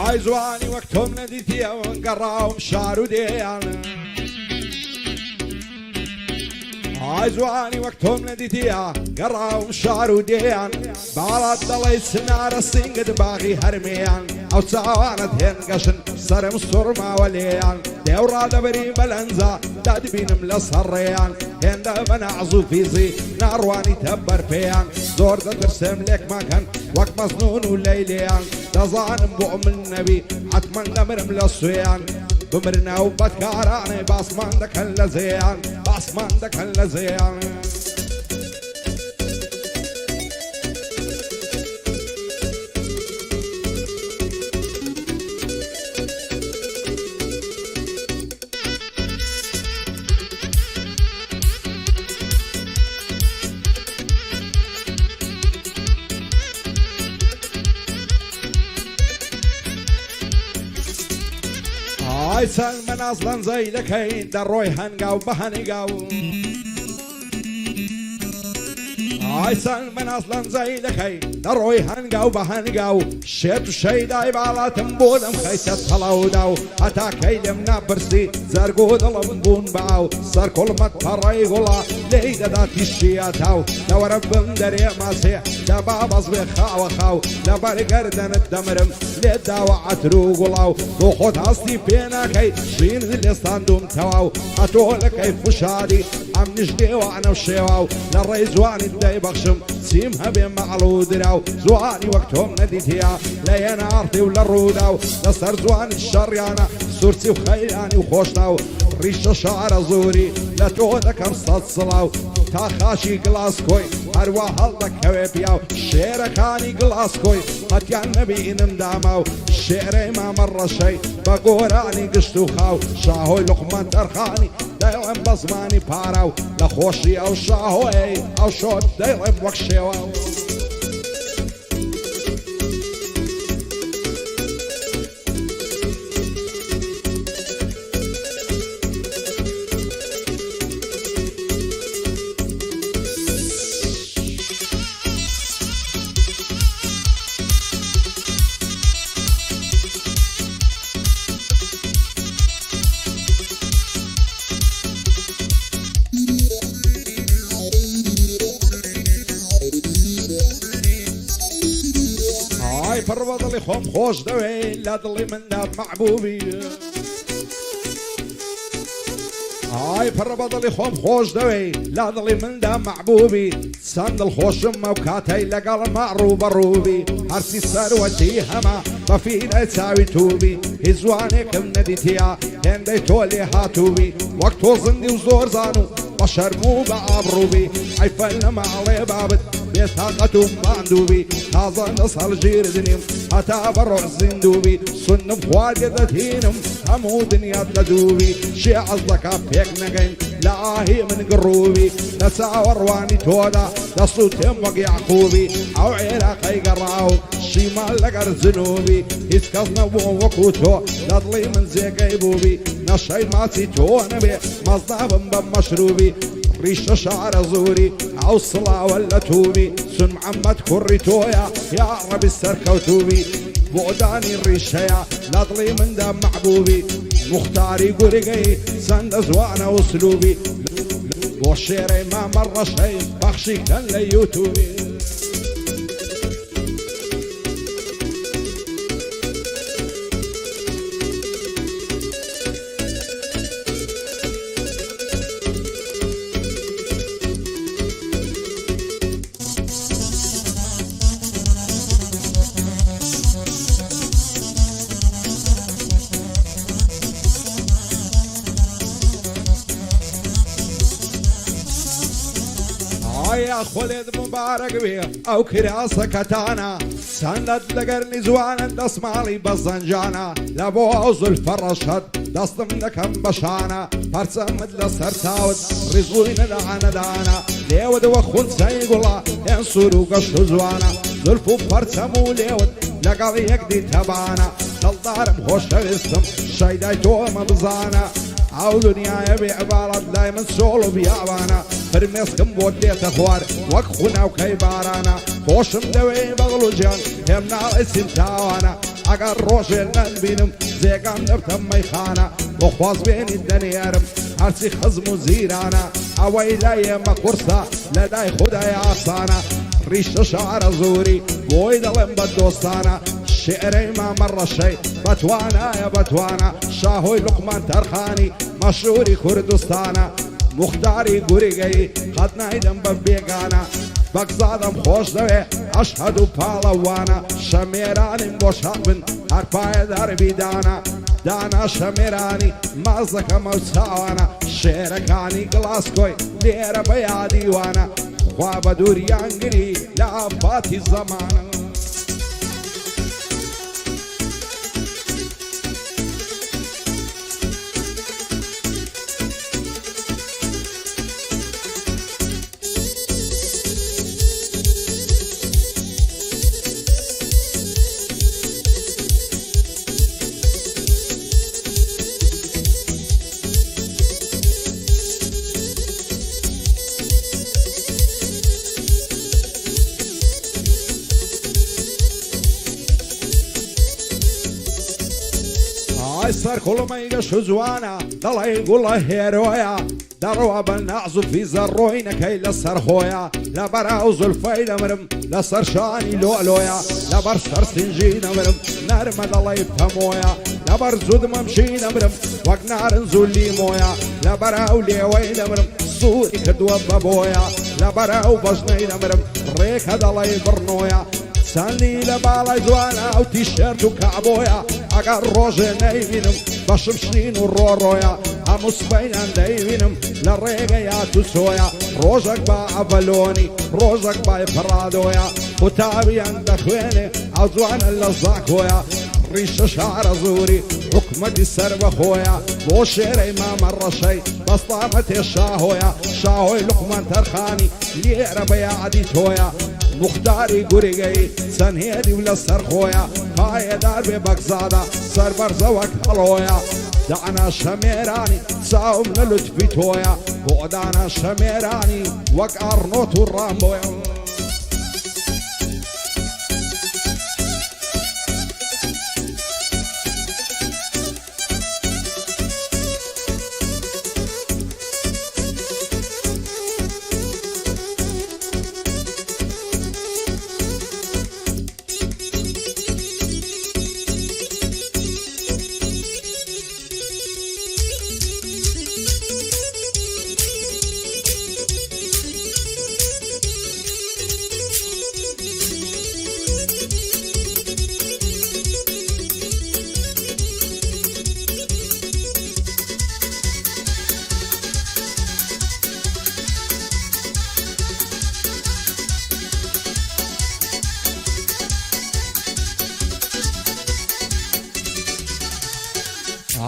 عايزواني وقتهم نديتي ونقراهم شعر وديان عايزواني وقتهم نديتي قراهم شعر وديان بعرض ضلي السنار السنقد باغي هرميان او ساوانت هنقشن سرم الصرمة وليان دورا دبري بلنزا دادبين ملصريان هندا بنعزو فيزي نارواني تبر فيان زور دا ترسم لك مكان وقت مصنون وليليان دظان بؤم النبي عتمن دمر ملصيان بمرنا وبتكاراني باسمان دك هاللزيان باسمان دك هاللزيان هاي سلمان اصلا زي لكين دروي هنقاو بهنقاو هاي سلمان اصلا زي لكين دروي هنقاو بهنقاو شيت شي دايب على تنبول مخيسة طلوداو حتى كيلمنا برسي زرقود لمبون باو صار كل ما تفري غلا ليدا داتي الشياتاو لو رب دري ماسي دبا بصبي خاو خاو دبا قردن الدمرم لدا وعترو غلاو دوخد هستي بينا كي شين اللسان دوم تواو اتولك كيف فشادي عم نجدي وانا وشيواو للري زواني الداي بخشم سيمها بين معلود راو زواني وقتهم نديتيا لا ينعرتي ولا الروداو لصر زواني الشريانة سورتي وخياني وخوشناو ريش شعر زوري لا تودك مصصلاو تاخاشي قلاسكوي هروا هلدك كويبياو شيركاني قلاسكوي هاتيا النبي نمداماو الشعر ما مر شي بقوراني قشتو خاو شاهوي لقمان ترخاني دايلم بزماني باراو لخوشي او شاهوي او شوت دايلم وكشيواو فربض اللي خوم خوش دوي لا ضلي من داب محبوبي هاي فربض اللي خوم خوش دوي لا ضلي من داب محبوبي سند الخوش موكاتي لقال معروب الروبي هرسي سروتي هما ما فينا تساوي توبي هزوانك من نديتيا هندي تولي هاتوبي وقت وزندي وزور زانو بشر مو بعبروبي عيفلنا مع علي بابت بيثاقتهم باندوبي هذا نصل جير دنيم هتا برع الزندوبي صنم خواجدتينم همو دنيا تدوبي شي عزك فيك نغين لاهي من قروبي نساور واني تودا دصوتهم وقع خوبي او عراقي قراو شمال لقر زنوبي يسكزنا ووكوتو لضلي من زيقي بوبي نشي ماسي تونبي مصداب بمشروبي ريش شعر زوري او صلاة ولا توبي سن محمد كوريتويا يا رب السركة وتوبي بوداني الريشيا لضلي من دم محبوبي مختاري قرقي سند زوانا وسلوبي وشيري ما مر شي بخشي كان ليوتوبي يا خالد مبارك بيه او كراسة كتانا سند لقرني زوانا دسمالي بزنجانا لابوز الفرشت دستم لكم بشانا فرسم مدل سرتاود رزوين دانا دانا ليود وخون سيقولا ينصرو قشت زوانا ذلفو فرسمو ليود لقضي يقدي تبانا تلدارم خوش تغسم شايداي توما بزانا او دنيا يبي عبارة دايما سولو بيابانا فرميسكم بوديت اخوار وكخونا وكيبارانا خوشم دوي بغلو جان همنا اسم تاوانا ئەگەر ڕۆژێ نەبینم زێگام دەبتە مەیخانە بۆ خواز بێنی دەنێرم هەرچی خزم و زیرانە ئەوەی لە ئێمە قورسە لەدای خودای ئاسانە ڕیشتە شعرە زووری بۆی دەڵێم بە دۆستانە شعرەی مامە ڕەشەی بەتوانایە بەتوانە شاهۆی لوقمان تەرخانی مەشهوری کوردستانە مختاری گوریگەی قەت نایدەم بە بێگانە بەگزادم خۆش دەوێ ئەشهەد و پاڵەوانە شەمێرانیم بۆ شابن هەر پایەدار بیدانە دانا شەمێرانی مازەکەمە و چاوانە شێرەکانی گڵاسکۆی لێرە بە یادیوانە خوا بە دووریانگری لە ئافاتی زەمانە سەر کوڵمەیگە شوجوانە دەڵێ گوڵە هێرۆیە دەڕوە بە نەعز و فیزە ڕۆی نەکەی لەسەر خۆیە لەبەر ئەو زولفەی دەمرم لەسەر شانی لۆلۆیە لەبەر سەرسینجی دەمرم نەرمە دەڵێ پەمۆیە لەبەر زودمەمشی دەمرم وەک نارنج و لیمۆیە لەبەر ئەو لێوەی دەمرم سووری کردووە بە بۆیە لەبەر ئەو بەژنەی دەمرم ڕێکە دەڵێ بڕنۆیە چەندی لە باڵای جوانە ئەو تیشێرت و کابۆیە ئەگەر ڕۆژێ نەیبینم بەشم شین و ڕۆڕۆیە هەموو سبەینان دەیبینم لە ڕێگەیا تو چۆیە ڕۆژێک با ئەڤەلۆنی ڕۆژێک بای پڕادۆیە قوتابیان دەخوێنێ ئەو جوانە لە زاکۆیە ڕیشە شارە زووری حکومەتی سەر بەخۆیە بۆ شێرەی مامە ڕەشەی بەستامە تێشاهۆیە شاهۆی لوقمان تەرخانی لێرە بە یادی تۆیە مختاری گوریگەی چەند هێدی و لەسەر خۆیە پایەدار بێ بەگزادە سەر بەرزەوەک هەڵۆیە دانا شەمێرانی چاوم لە لوتفی تۆیە بۆ دانا شەمێرانی وەک ئەڕنۆت و ڕامبۆیە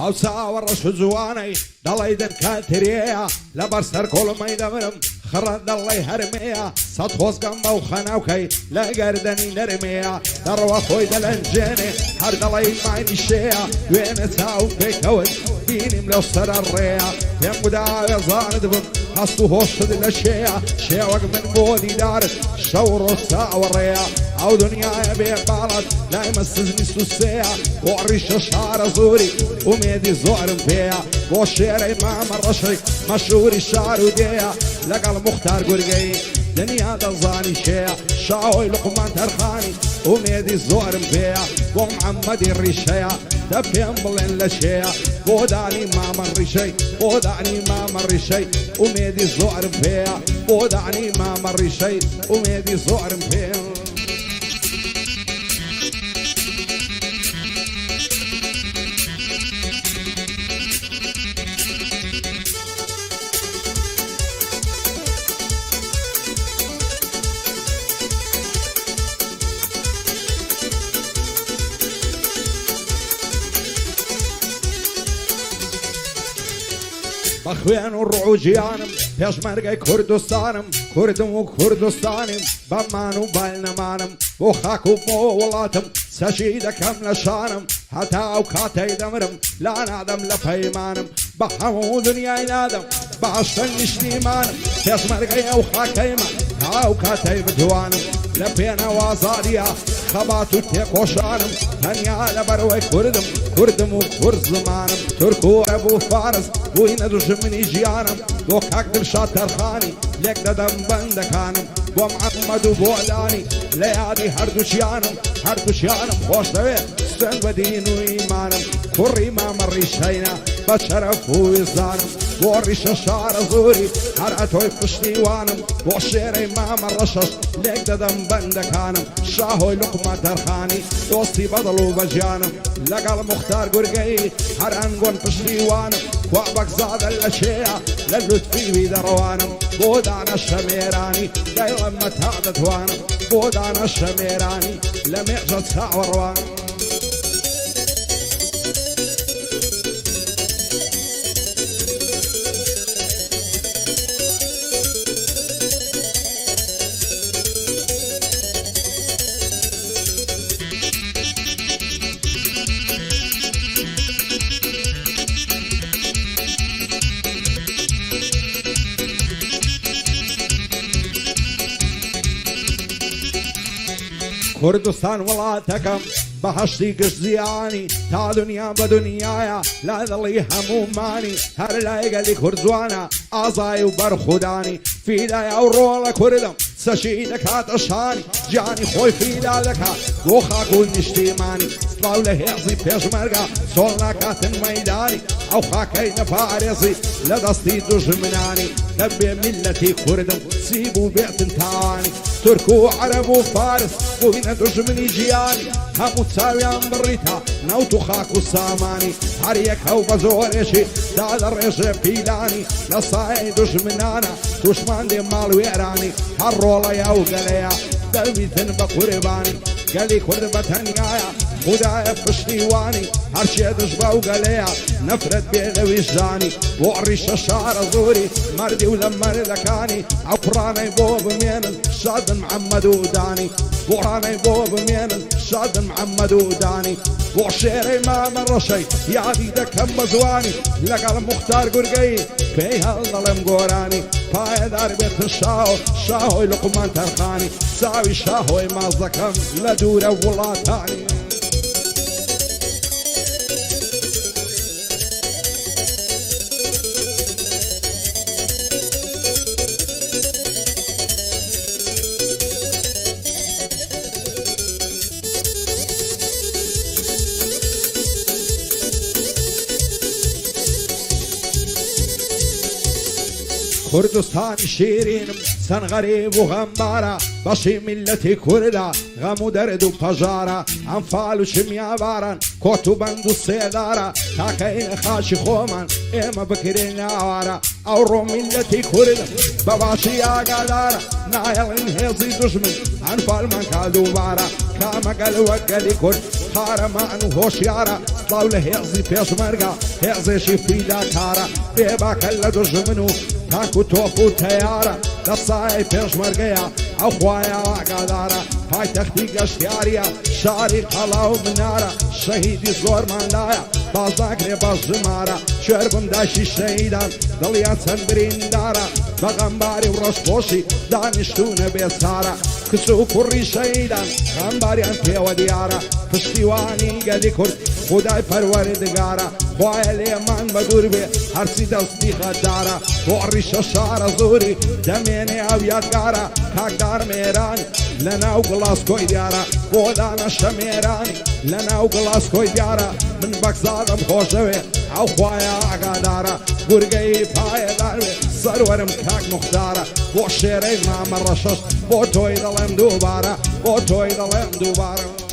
ئەو چاوەڕەش و جوانەی دەڵێ دەرکاترێیە لەبەر سەر کۆڵمەی دەمرم خڕەت دەڵێ هەرمەیە سەد خۆزگەم بەو خەناوکەی لە گەردەنی نەرمەیە دەڕەوە خۆی دەلەنجێنێ هەر دەڵێ مانی شەیە دوێنە چاو پێکەوت بینیم لەو سەرە ڕێیە پێم گوداوێ زانت بم هەست و هۆشت لە شەیە شێوەک من بۆ دیدارت شەو ڕۆژ چاوەڕێیە ئەو دنیایە بێ باڵت لای مە سزنی سوسەیە بۆ ڕیشە شارە زووری ئومێدی زۆرم پێیە بۆ شێرەی مامە ڕەشەی مەشهوری شار و دێیە لەگەڵ مختار گورگەی دنیا دەزانی شەیە شاهۆی لوقمان تەرخانی ئومێدی زۆرم پێیە بۆ محەممەدی ڕیشەیە دە پێم بڵێن لە شەیە بۆ دانی مامە ڕیشەی بۆ دانی مامە ڕیشەی ئومێدی زۆرم پێیە بۆ دانی مامە ڕیشەی ئومێدی زۆرم پێیە بەخوێن و ڕۆژیانم پێشمەرگەی کوردستانم کوردم و کوردستانیم بەمان و بالنەمانم بۆ خاک و بۆ وڵاتم سەشی دەکەم لە شانم هەتا ئەو کاتەی دەمرم لا نادەم لە پەیمانم بە هەموو دنیای نادەم باشتە نیشتیمانم پێشمەرگەی ئەو خاکەیمە تا ئەو کاتەی بتوانم لە پێنەوە ئازادیە خەبات و تێکۆشانم هەنیا لە بەرەوەی کوردم و کورد زمانم تورک و عەرەب و فارس بووینە دوژمنی ژیانم بۆ کاک دڵشاد تەرخانی لێک دەدەم بەندەکانم بۆ محەممەد و بۆ دانی لە یادی هەردووشیانم خۆش دەوێت سوێن بە دین و ئیمانم کوڕی مامە ڕیشەینە بە شەرەف و ویزانم بۆ ڕیشە شارە زۆری هەر ئەتۆی پشتیوانم بۆ شێرەی مامە ڕەشەش لێک دەدەم بەندەکانم شاهۆی لوقمە تەرخانی دۆستی بەدڵ و بەجیانم لەگەڵ مختار گورگەی هەر ئەنگۆن پشتیوانم وا بەگزادە لە شێە لە لوتفیوی دەڕەوانم بۆ دانە شەمێرانی دەیڵەممە تا دەتوانم بۆ دانە شەمێرانی لە مێژە چاوەڕوانم کوردستان وڵاتەکەم بەهەشتی گشت زیانی تا دنیا بە دنیایە لا دڵی هەمومانی هەر لایگەلی کورد جوانە ئازای و بەرخودانی فیدای ئەو ڕۆڵە کوردم سەشی دەکاتە شانی گیانی خۆی فیدا دەکات بۆ خاک و نیشتیمانی سڵاو لە هێزی پێشمەرگە سۆڵ ناکاتن مەیدانی ئەو خاکەی نەپارێزی لە دەستی دوژمنانی دەبێ میلەتی کوردم سی بوو بێتن تاوانی تورک و عەرەب و فارس بووینە دوژمنی ژیانی هەموو چاویان بڕیتە نەوت و خاک و سامانی هەر یەک هەو بە زۆرێکی دا دەڕێژێ پیلانی لە سایەی دوژمنانە توشمان دێ ماڵ وێرانی هەر ڕۆڵەیە و گەلەیە دەبیتن بە قوربانی گەلی کورد بە تەنگایە خودایە پشتیوانی هەرچێ دژ بە و گەلەیە نەفرەت بێ لە ویژدانی بۆ ڕیشە شارە زۆری مەردی و لە مەردەکانی ئەو قڕانەی بۆ بمێنن شادن محەممەد و دانی بۆڕانەی بۆ بمێنن شادن محەممەد و دانی بۆ شێرەی مامە ڕەشەی یادی دەکەم بە جوانی لەگەڵ موختار گورگەی پێی هەڵ دەڵێم گۆرانی پایەدار بێتن شاهۆی لوقمان تەرخانی چاوی شاهۆی مازەکەم لە دوورە وڵاتانی کوردستانی شیرینم سەن غەریب و غەمبارە بەشی میلەتی کوردە غەم و دەرد و پەژارە ئەمفال و شمیاواران کۆت و بەند و سێدارە تاکەینە خاشی خۆمان ئێمە بکرێن ئاوارە ئەو ڕۆ میلەتی کوردم بە باشی ئاگادارە نایەڵین هێزی دوژمن ئەنفالمان کا دووبارە کامەگەل وەک گەلی کورد خارەمان و هۆشیارە سڵاو لە هێزی پێشمەرگە هێزێکی فیداکارە بێباکە لە دوژمن و تاک و تۆپ و تەیارە دەسای پێشمەرگەیە ئەو خوایە ئاگادارە پایتەختی گەشتیاریە شاری قەڵا و منارە شەهیدی زۆرماندایە بازاگرێ بە ژمارە شێر بمداشی شەهیدان دڵیان چەند بریندارە بەغەمباری و ڕەشپۆشی دانیشتونە بێسارە کچ و کوڕی شەهیدان غەمباریان پێوە دیارە پشتیوانی گەلی کورد خودای پەروەردگارە خوایە لێمان بەدوور بێ هەرچی دەستی غەدارە بۆ ڕیشە شارە زۆری دەمێنێ ئەو یادگارە کاکدار مێرانی لە ناو گڵاسکۆی دیارە بۆ دانە شەمێرانی لە ناو گڵاسکۆی دیارە من بەگزادم خۆشەوێ ئەو خوایە ئاگادارە گورگەی پایەدار وێ سەروەرم کاک موختارە بۆ شێرەی مامە ڕەشەش بۆ تۆی دەڵێم دووبارە بۆ تۆی دەڵێم دووبارە